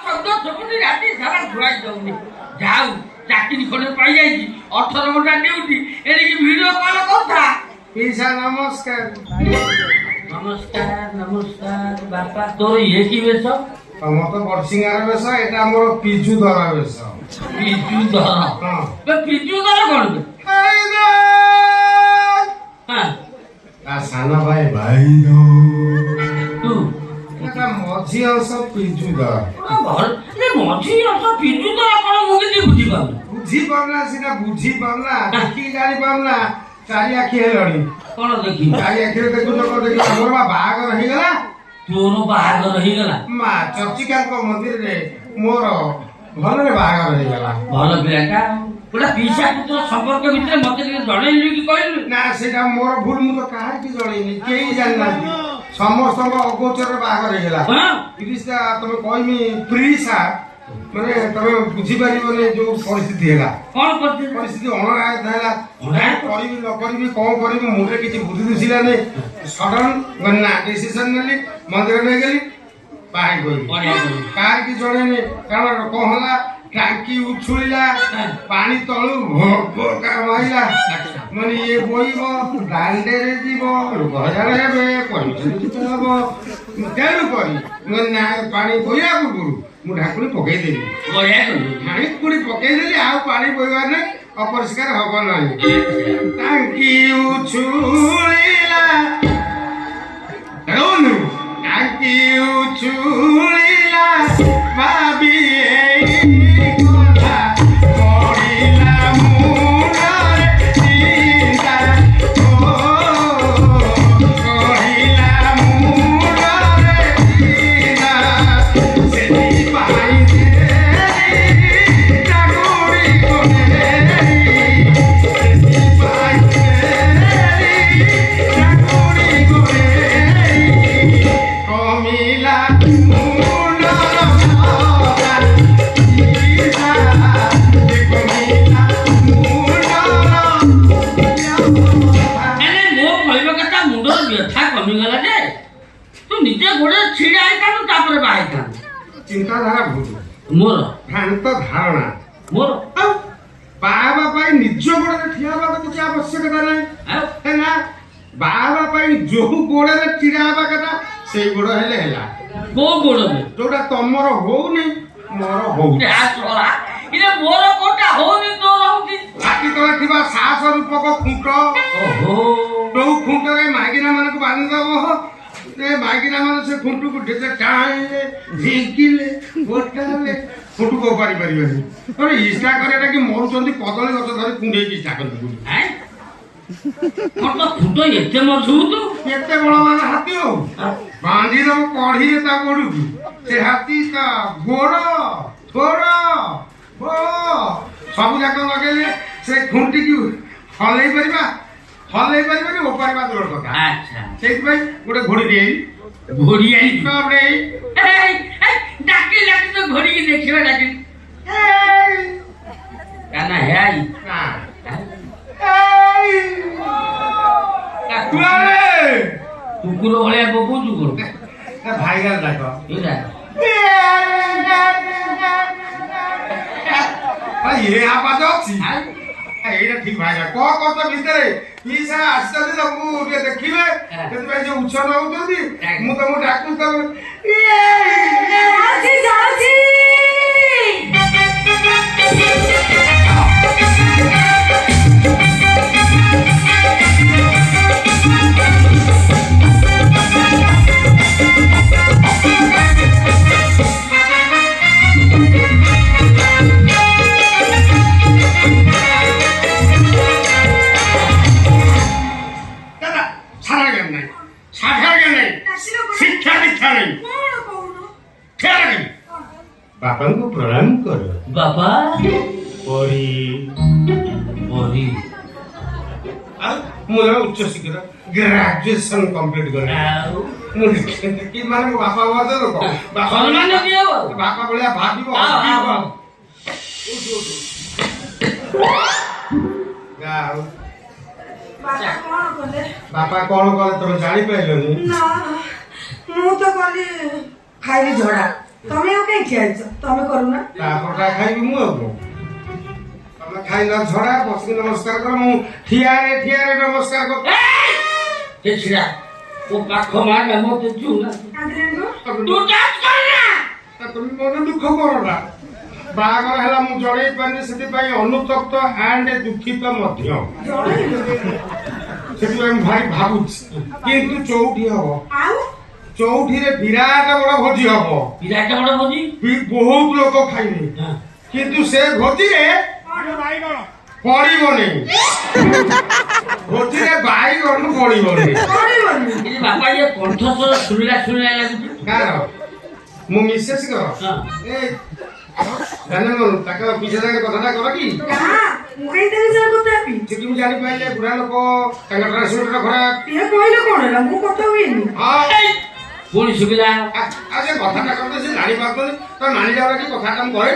শব্দ শুনি রাতে সারা ঘুরাই যাওনি যাও চাকরি খোলে পাই যাইছি 18 ঘন্টা ডিউটি এদিকে ভিডিও কল কথা পিসা নমস্কার নমস্কার নমস্কার বাপা তোর ইয়ে কি বেশ তমর তো বড়সিংহার বেশ এটা আমার পিজু ধরা বেশ পিজু ধর পিজু ধর করবে হ্যাঁ তা সানা ভাই ভাই তু এটা মঝি অংশ পিজু ধর মঝি অংশ পিজু ধর কଣ ମୁଁ କିଛି ବୁଝିପାରୁନି ବୁଝିପାରୁନା ସିନା ବୁଝିପାରୁନା ଦେଖି ଜାଣିପାରୁନା ଚାରି ଆଖି ହେଲଣି କଣ ଦେଖିବି ଚାରି ଆଖିରେ ଦେଖୁଛ କଣ ଦେଖିବ ଆମର ବା ବାହାଘର ହେଇଗଲା ତୋର ବାହାଘର ହେଇଗଲା ମା ଚର୍ଚିକାଙ୍କ ମନ୍ଦିରରେ ମୋର ଭଲରେ ବାହାଘର ହେଇଗଲା ଭଲ ପିଲାଟା ଗୋଟେ ପିସା ପୁତ୍ର ସମ୍ପର୍କ ଭିତରେ ମତେ ଟିକେ ଜଣେଇଲୁ କି କହିଲୁ ନା ସେଇଟା ମୋର ଭୁଲ ମୁଁ ତ କାହାକୁ ଜଣେଇନି କେହି ଜାଣିନାହାନ୍ତି ସମସ୍ତଙ୍କ ଅଗୋଚରରେ ବାହାଘର ହେଇଗଲା ତିରିଶଟା ତମେ କହିମି ପ୍ରିସା ମାନେ ତମେ ବୁଝିପାରିବନି ଯୋଉ ପରିସ୍ଥିତି ହେଲା କଣ କରିଥିଲି ପରିସ୍ଥିତି ଅଣରାୟତ ହେଲା କରିବି ନ କରିବି କଣ କରିବି ମୁଣ୍ଡରେ କିଛି ବୁଦ୍ଧି ଦିଶିଲାନି ସଡନ ନା ଡିସିସନ ନେଲି ମନ୍ଦିର ନେଇଗଲି ବାହାରି କହିଲି କାହାର କି ଜଣେଇନି କାରଣ କଣ ହେଲା ଟାଙ୍କି ଉଛୁଳିଲା ପାଣି ତଳୁ ମାରିଲା ମାନେ ଇଏ ବୋଇବ ଦାଣ୍ଡରେ ଯିବ ଲୋକ ହଜାର ହେବେ ପରିଚୟ ହବ ତେଣୁ କରି ନା ପାଣି ବୋଇବା ପୂର୍ବରୁ ମୁଁ ଢାଙ୍କୁଣି ପକେଇଦେଲି ଢାଙ୍କୁଣି ପକେଇଦେଲି ଆଉ ପାଣି ବୋଇବାର ନାହିଁ ଅପରିଷ୍କାର ହବ ନାହିଁ ଟାଙ୍କି ଉଛୁଳିଲା ଟାଙ୍କି ଉଛୁଳିଲା ଭାବି ଚିନ୍ତାଧାରା ଭୁଲ ମୋର ଭ୍ରାନ୍ତ ଧାରଣା ମୋର ଆଉ ବାହା ହେବା ପାଇଁ ନିଜ ଗୋଡରେ ଠିଆ ହେବାକୁ କିଛି ଆବଶ୍ୟକତା ନାହିଁ ନା ବାହା ହେବା ପାଇଁ ଯୋଉ ଗୋଡରେ ଛିଡା ହେବା କଥା ସେଇ ଗୋଡ ହେଲେ ହେଲା କୋଉ ଗୋଡ ଯୋଉଟା ତମର ହଉନି ମୋର ହଉନି ମୋର କୋଉଟା ହଉନି ତୋର ହଉଛି ଛାତି ତଳେ ଥିବା ସାହସ ରୂପକ ଖୁଣ୍ଟ ଯୋଉ ଖୁଣ୍ଟରେ ମାଇକିନା ମାନଙ୍କୁ ବାନ୍ଧିଦବ ମାଇକିନା ମାନେ ସେ ଖୁଣ୍ଟକୁ ଢେକେ ଟାଣିଲେ ଝିଙ୍କିଲେ ଗୋଟାଲେ ଖୁଣ୍ଟକୁ ଓପାରି ପାରିବେନି ତମେ ଇଷ୍ଟା କରିବା କି ମରୁଛନ୍ତି କଦଳୀ ଗଛ ଧରି କୁଣ୍ଡେଇକି ଇଷ୍ଟା କରନ୍ତି ଖୁଣ୍ଟ ଏତେ ମଜବୁତ କେତେ ବଳ ମାନେ ହାତୀ ହଉ ବାନ୍ଧିଦବ କଢିରେ ତା ଗୋଡକୁ ସେ ହାତୀ ତା ଗୋଡ ଥୋଡ ବଳ ସବୁ ଯାକ ଲଗେଇଲେ ସେ ଖୁଣ୍ଟିକି ହଲେଇ ପାରିବାନି ଓପାରିବା ଦୂର କଥା ସେଇଥିପାଇଁ ଗୋଟେ ଘୋଡି ଦେଇ ଘୋଡି ଆଣି ଡାକି ଡାକି ତ ଘୋଡିକି ଦେଖିବା ଡାକି କାନା ହେଇ କୁକୁର ଭଳିଆ ବୋବଉଛୁ କଣ ଭାଇରାଲ ଡାକ ଇଏ ଆବାଜ ଅଛି এইটা ঠিক ভাই কଣ କତ ଭିତରେ ପିସା ଆସିଛନ୍ତି ତ ମୁଁ ଟିକେ ଦେଖିବେ ସେଥିପାଇଁ ଯୋଉ ଉଚ୍ଛନ ହଉଛନ୍ତି ମୁଁ ତମକୁ ଡାକୁଛି ତମେ ବାପାଙ୍କୁ ପ୍ରଣାମ କର ବାପା ପରି ମୁଁ ଉଚ୍ଚ ଶିକ୍ଷିତ ଗ୍ରାଜୁଏସନ କମ୍ପ୍ଲିଟ କରେ ମୁଁ କି ମାନେ ମୋ ବାପା ବାପା ଭଳିଆ ଭାବିବ ବାପା କଣ କଲେ ତମେ ଜାଣିପାରିଲନି ମୁଁ ତ କଲି ଖାଇଲି ଝଡା ତମେ ଆଉ କାଇଁ ଠିଆ ହେଇଛ ତମେ କରୁନା ତାପରଟା ଖାଇବି ମୁଁ ଆଉ କଣ ତମେ ଖାଇଲା ଛଡା ବସିକି ନମସ୍କାର କର ମୁଁ ଠିଆରେ ନମସ୍କାର କର ଏ ଛିଡ଼ା ଓ ପାଖ ମାର ମତେ ଚୁନା କାନ୍ଦିଲେନି ତ? ତୁ ଡାନ୍ସ କର ନା তুমি মনে দুঃখ করো না বাହାଘର ହେଲା ମୁଁ ଜଣେଇ ପାରିନି ସେଥିପାଇଁ ଅନୁତପ୍ତ ଆଣ୍ଡ ଦୁଃଖିତ ମଧ୍ୟ ଜଣେଇଲ? ସେଥିପାଇଁ ମୁଁ ଭାରି ଭାବୁଛି କିନ୍ତୁ ଚଉଠି ହବ ଆଉ ଚଉଠିରେ ବିରାଟ ବଡ ଭୋଜି ହବ ବିରାଟ ବଡ ଭୋଜି ବହୁତ ଲୋକ ଖାଇବେ କିନ୍ତୁ ସେ ଭୋଜିରେ ପଡିବନି ଭୋଜିରେ ବାଇଗଣ ପଡିବନି କରିବନି ଏ ବାପା ଇଏ କଣ୍ଠସ୍ୱର ଶୁଣିଲା ଲାଗୁଛି କାହାର ମୁଁ ମିସେସ୍ କର ହଁ ଏ ଜାଣିନୁ ତାଙ୍କ ପିଛେ ତାଙ୍କ କଥାଟା କର କି ନା ମୁଁ କାଇଁ ତାଙ୍କ ସାଙ୍ଗେ କଥା ହେବି ସେଠି ମୁଁ ଜାଣିପାରିଲେ ବୁଢା ଲୋକ ତାଙ୍କ ଟ୍ରାନ୍ସମିଟର ଖରାପ ଏ କହିଲେ କଣ ହେଲା ମୁଁ କଥା ହୁଏନି ହଁ ପୁଣି ସୁବିଧା ଆଉ ସେ କଥାଟା କରତେ ସେ ଜାଣିପାରୁଛନ୍ତି ତ ମାନିଯାଉ କି କଥାଟା ମୁଁ କରେ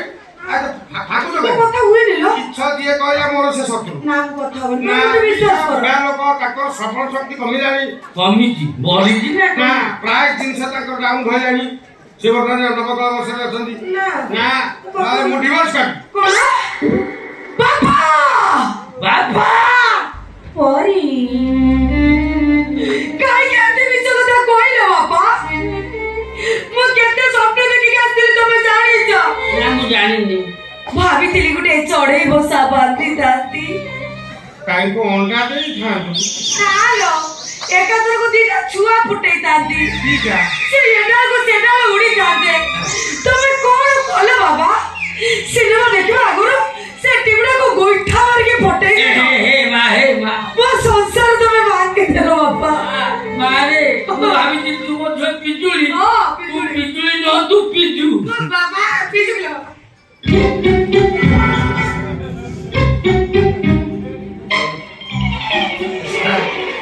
ଫାଟୁଛ ମୁଁ କଥା ହୁଏନି ଲୋ ଇଚ୍ଛା ଯିଏ କହିଲା ମୋର ସେ ଶତ୍ରୁ ନା ମୁଁ କଥା ହବନି ନା ମତେ ବିଶ୍ୱାସ କର ବୁଢା ଲୋକ ତାଙ୍କର ସଫଳ ଶକ୍ତି କମିଲାଣି କମିଛି ବଢିଛି ନା ନା ପ୍ରାୟ ଜିନିଷ ତାଙ୍କର ଡାଉନ୍ ହୋଇଲାଣି ସେ ବର୍ତ୍ତମାନ ନବକଳ ବର୍ଷରେ ଅଛନ୍ତି ନା ନା ନହେଲେ ମୁଁ ଡିଭୋର୍ସ କରିବି କଣ ବାପା ବାପା ପରି କାହିଁକି ଏତେ ମିଛ କଥା କହିଲ ବାପା ମୁଁ କେତେ ସ୍ୱପ୍ନ ଦେଖିକି ଆସିଥିଲି ତମେ ଜାଣିଛ ନା ମୁଁ ଜାଣିନି ଭାବିଥିଲି ଗୋଟେ ଚଢେଇ ବସା ବାନ୍ଧିଥାନ୍ତି କାହିଁକି ଅଣ୍ଡା ଦେଇଥାନ୍ତୁ ନାଲୋ ଏକାଥରକୁ ଦିଟା ଛୁଆ ଫୁଟେଇଥାନ୍ତି ଦିଟା ସେ ଏଡାକୁ ସେଡାକୁ ଉଡିଥାନ୍ତେ ତମେ କଣ କଲ ବାବା ସିନେମା ଦେଖିବା ଆଗରୁ ସେ ଟିଗୁଡାକୁ ଗୋଇଠା ମାରିକି ଫଟେଇ ହେ ମା ମୋ ସଂସାର ତମେ ଭାଙ୍ଗିଦେଲ ବାପା ମାରେ ମୁଁ ଭାବିଛି ତୁ ମୋ ଝିଅ ପିଜୁଳି ହଁ, ତୁ ପିଜୁଳି। ପିଜୁଳି ନୁହଁ ତୁ ପିଜୁ ବାବା ପିଜୁଳି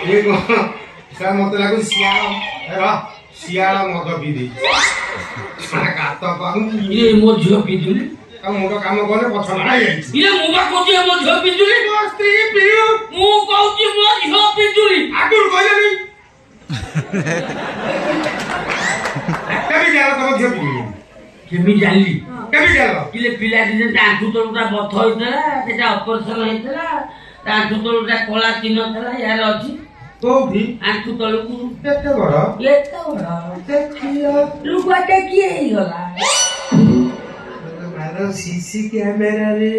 ଇଏ କଣ ସାର୍ ମତେ ଲାଗୁଛି ଶିଆଳ ମଦ ପିଇ ଦେଇଛି ଗାତ ପାଉନି ଇଏ ମୋ ଝିଅ ପିଜୁଳି ତା ମୁଣ୍ଡ କାମ କଲେ ପଛ ମାରା ଯାଇଛି ଇଏ ମୁଁ ବା କହୁଛି ମୋ ଝିଅ ପିଜୁଳି ମୋ ସ୍ତ୍ରୀ ପିଉ ମୁଁ କହୁଛି ମୋ ଝିଅ ପିଜୁଳି ଆଗରୁ କହିଲେନି କେମିତି ଜାଣିଲ ତମ ଝିଅ ପିଉ କେମିତି ଜାଣିଲି କେମିତି ଜାଣିଲ କିଲେ ପିଲାଟି ତା ଆଣ୍ଠୁ ତଳୁଟା ବଥ ହେଇଥିଲା ସେଟା ଅପରେସନ ହେଇଥିଲା ତା ଆଣ୍ଠୁ ତଳୁଟା କଳା ଚିହ୍ନ ଥିଲା ୟାର ଅଛି କୋଉଠି ଆଣ୍ଠୁ ତଳକୁ କେତେ ବଡ ଏତେ ବଡ ଲୁଗାଟା କିଏ ହେଇଗଲା ମାର ସିସି କ୍ୟାମେରାରେ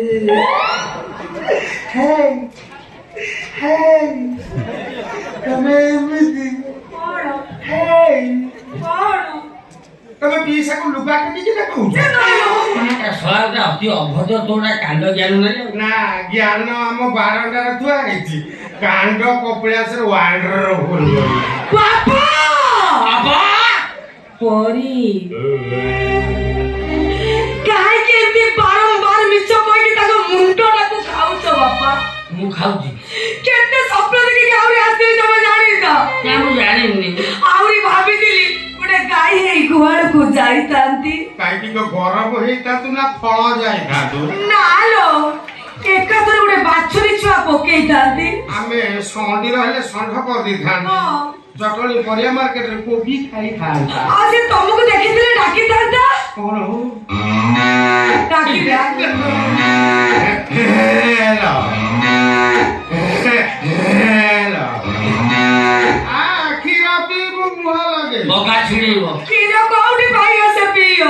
ତମେ ଏମିତି କଣ କଣ ତମେ ପିଇସାକୁ ଲୁଗା କାଟିକି ଦେଖଉଛ ସହାୟତା ଅତି ଅଭଦ୍ର ତୋଟା କାଣ୍ଡ ଜ୍ଞାନ ନାହିଁ ନା ଜ୍ଞାନ ଆମ ବାରଣ୍ଡାରେ ଥୁଆ ହେଇଛି କାଣ୍ଡ କପିଳାସର ୱାର୍ଡର ବାପା ବାବା ପରି କାହିଁକି ଏମିତି ବାରମ୍ବାର ମିଛ କହିକି ତାଙ୍କ ମୁଣ୍ଡଟାକୁ ଖାଉଛ ବାପା ମୁଁ ଖାଉଛି କେତେ ସ୍ୱପ୍ନ ଦେଖିକି ଆହୁରି ଆସିଥିଲି ତମେ ଜାଣିଛ ନା ମୁଁ ଜାଣିନି ଆହୁରି ଭାବିଥିଲି ଗୋଟେ ଗାଈ ହେଇ ଗୁହାଳକୁ ଯାଇଥାନ୍ତି କାହିଁକି ଗରମ ହେଇଥାନ୍ତୁ ନା ଫଳ ଯାଇଥାନ୍ତୁ ନାଲୋ ଏକାଥରେ ଗୋଟେ ବାଛୁରୀ ଛୁଆ ପକେଇଥାନ୍ତି ଆମେ ଷଣ୍ଢି ରହିଲେ ଷଣ୍ଢ କରିଦେଇଥାନ୍ତୁ ଜଟଣୀ ପରିବା ମାର୍କେଟରେ କୋବି ଖାଇଥାନ୍ତା ଆଉ ସେ ତମକୁ ଦେଖିଥିଲେ ଡାକିଥାନ୍ତା କଣ ହଉ ଡାକିଲା Hello. Hello. କ୍ଷୀର ପିଇବୁ ମୁହଁ ଲଗେଇ ବଗା ଛିଡେଇବ କ୍ଷୀର କୋଉଠି ପାଇବ ସେ ପିଇବ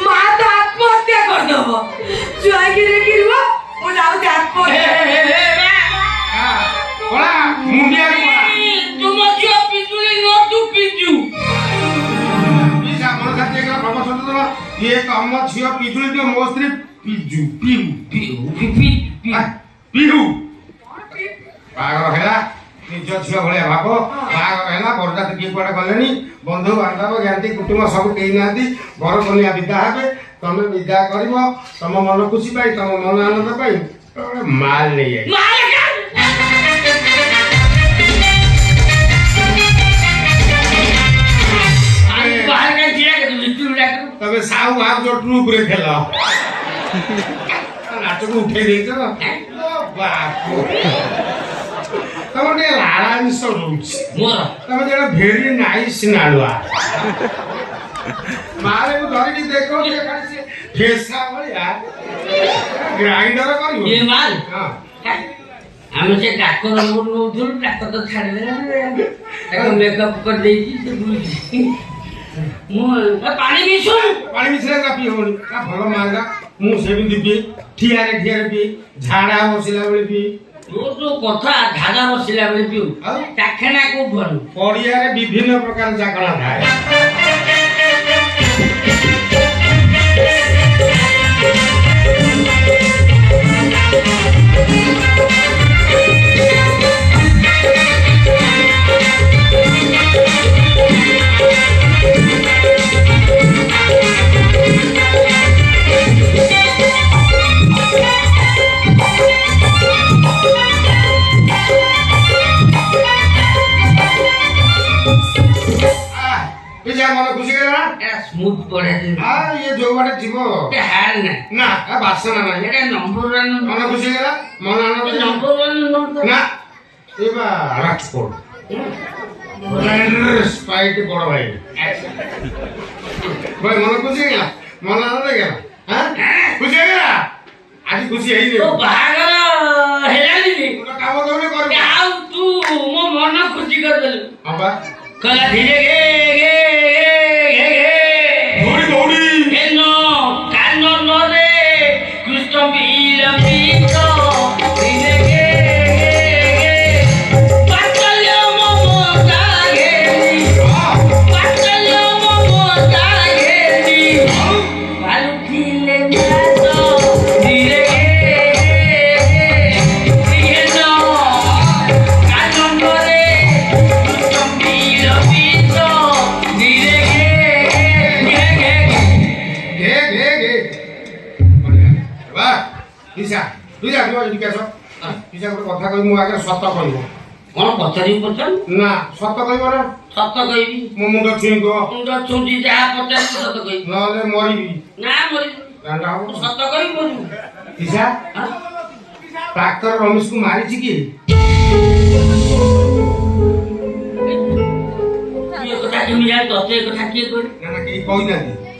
ମା ତ ଆତ୍ମହତ୍ୟା କରିଦବ ଛୁଆକି ଦେଖିବ ମୁଁ ଯାଉଛି ଆତ୍ମହତ୍ୟା କଳା ମୁଣ୍ଡିଆ ତୁମ ଝିଅ ପିଜୁଳି ନୁହଁ ତୁ ପିଜୁ ଆପଣ ଖାଦ୍ୟ ଖବର ଶୁଣୁଥିବ ଇଏ ତମ ଝିଅ ପିଜୁଳି ଦିଅ ମୋ ସ୍ତ୍ରୀ ପିଜୁ ପିଉ ପିହୁ ବାହାଘର ହେଲା ନିଜ ଝିଅ ଭଳିଆ ଭାବ ବାହାଘର ହେଲା ବରଯାତ୍ରୀ କିଏ କୁଆଡେ ଗଲେଣି ବନ୍ଧୁ ବାନ୍ଧବ ଜ୍ଞାତି କୁଟୁମ୍ବ ସବୁ କେହି ନାହାନ୍ତି ବର କନ୍ୟା ବିଦା ହେବେ ତମେ ବିଦା କରିବ ତମ ମନ ଖୁସି ପାଇଁ ତମ ମନ ଆନନ୍ଦ ପାଇଁ ତମେ ମାଲ ନେଇଯାଇ ତମେ ସାହୁ ବାହାର ଯୋଉ ଟ୍ରୁପରେ ଥିଲ ନାଚକୁ ଉଠେଇ ଦେଇଛ ତମର ଟିକେ ଲାଳାଂଶ ରହୁଛି ମୋର ତମେ ଜଣେ ଭେରି ନାଇସ୍ ନାଳୁଆ ମାରେ ମୁଁ ଧରିକି ଦେଖଉଛି ସେ ଫେସା ଭଳିଆ ଗ୍ରାଇଣ୍ଡର କରିବ ଇଏ ମାଲ ହଁ ଆମେ ସେ ଡାକ୍ତର ନଉଥିଲୁ ଡାକ୍ତର ତ ଛାଡ଼ିଦେଲା ତାକୁ ମେକଅପ୍ କରିଦେଇଛି ସେ ବୁଝୁଛି ମୁଁ ପାଣି ମିଶୁ ପାଣି ମିଶିଲେ ତା ପିଇ ହବନି ତା ଭଲ ମାର୍ଗା ମୁଁ ସେମିତି ପିଏ ଠିଆରେ ପିଏ ଝାଡ଼ା ବସିଲା ବେଳେ ପିଏ ତୋର ଯୋଉ କଥା ଝାଡ଼ା ବସିଲା ବେଳେ ପିଉ ଆଉ ଚାଖେଣା କୋଉଠୁ ଆଣୁ ପଡ଼ିଆରେ ବିଭିନ୍ନ ପ୍ରକାର ଚାକଣା ଥାଏ ମନ ଖୁସି ହେଇଗଲା ସ୍ମୁଥ ପଡେ ଇଏ ଯୋଉ ବାଟେ ଥିବ ହାର୍ ନାହିଁ ନା ବାସନା ନାହିଁ ଏଟା ନମ୍ବର ୱାନ୍ ମନ ଖୁସି ହେଇଗଲା ମନ ଆନନ୍ଦ ନମ୍ବର ୱାନ୍ ନା ଏ ବା ରାଜକୋଟ ସ୍ପାଇଟ୍ ବଡ ଭାଇ ଭାଇ ମନ ଖୁସି ହେଇଗଲା ମନ ଆନନ୍ଦ ହେଇଗଲା ଖୁସି ହେଇଗଲା ଆଜି ଖୁସି ହେଇଯିବ ତୋ ବାହାଘର ହେଲାନି କାମ ଦଉନି କରିବି ଆଉ ତୁ ମୋ ମନ ଖୁସି କରିଦେଲୁ ହଁ ବା କହିଲା ଧୀରେ गे कृष्ण बीर पीठ धीरे गे पाचल्य ममता घेरी पालुथिले नाच धीरे काननरे कृष्ण बीर पीठ धीरे ପିସା ଗୋଟେ କଥା କହିବି ମୁଁ ଆଗରେ ସତ କହିବ କଣ ପଚାରିବି ପଚାର ନା ସତ କହିବ ନା ସତ କହିବି ମୋ ମୁଣ୍ଡ ଛୁଇଁବ ମୁଣ୍ଡ ଛୁଞ୍ଚି ଯାହା ପଚାରିବି ସତ କହିବି ନହେଲେ ମରିବି ନା ମରିବି ସତ କହିବି ମରିବି ପିସା ଡାକ୍ତର ରମେଶକୁ ମାରିଛି କି କଥା କେମିତି ଜାଣି ତତେ କଥା କିଏ କହିଲେ ନା କେହି କହିନାହାନ୍ତି